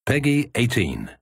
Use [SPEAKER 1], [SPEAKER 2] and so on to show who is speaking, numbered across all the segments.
[SPEAKER 1] Peggy 18.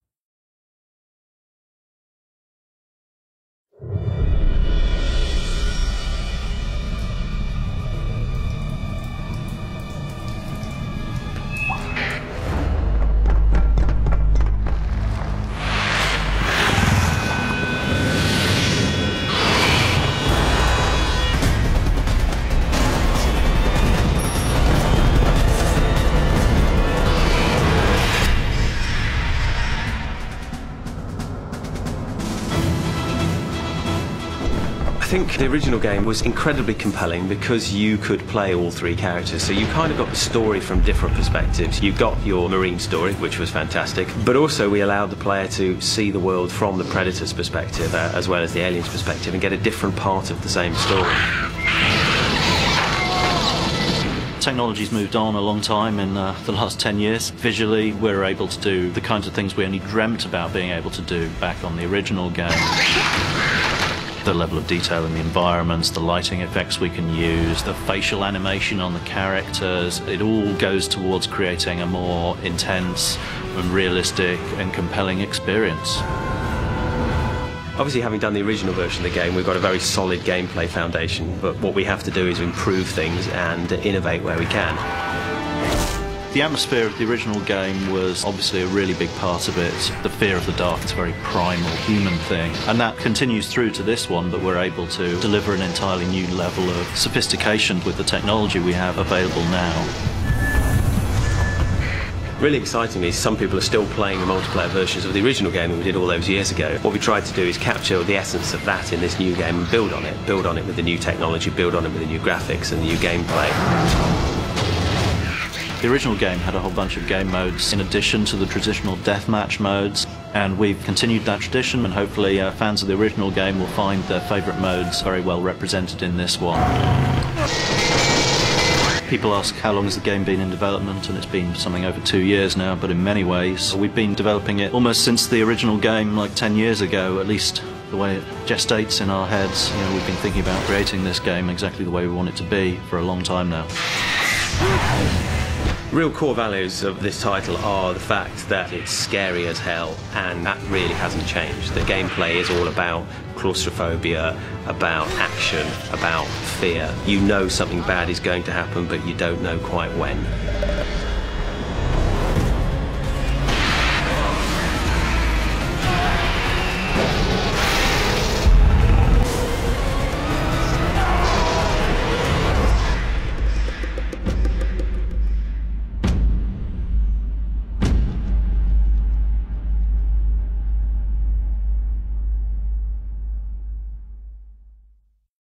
[SPEAKER 2] I think the original game was incredibly compelling because you could play all three characters, so you kind of got the story from different perspectives. You got your Marine story, which was fantastic, but also we allowed the player to see the world from the Predator's perspective as well as the Alien's perspective and get a different part of the same story.
[SPEAKER 3] Technology's moved on a long time in the last 10 years. Visually, we're able to do the kinds of things we only dreamt about being able to do back on the original game. The level of detail in the environments, the lighting effects we can use, the facial animation on the characters, it all goes towards creating a more intense and realistic and compelling experience.
[SPEAKER 2] Obviously, having done the original version of the game, we've got a very solid gameplay foundation, but what we have to do is improve things and innovate where we can.
[SPEAKER 3] The atmosphere of the original game was obviously a really big part of it. The fear of the dark is a very primal human thing, and that continues through to this one, but we're able to deliver an entirely new level of sophistication with the technology we have available now.
[SPEAKER 2] Really excitingly, some people are still playing the multiplayer versions of the original game that we did all those years ago. What we tried to do is capture the essence of that in this new game and build on it with the new technology, build on it with the new graphics and the new gameplay.
[SPEAKER 3] The original game had a whole bunch of game modes in addition to the traditional deathmatch modes, and we've continued that tradition, and hopefully fans of the original game will find their favourite modes very well represented in this one. People ask how long has the game been in development, and it's been something over 2 years now, but in many ways we've been developing it almost since the original game, like 10 years ago, at least the way it gestates in our heads. You know, we've been thinking about creating this game exactly the way we want it to be for a long time now.
[SPEAKER 2] Real core values of this title are the fact that it's scary as hell, and that really hasn't changed. The gameplay is all about claustrophobia, about action, about fear. You know something bad is going to happen, but you don't know quite when.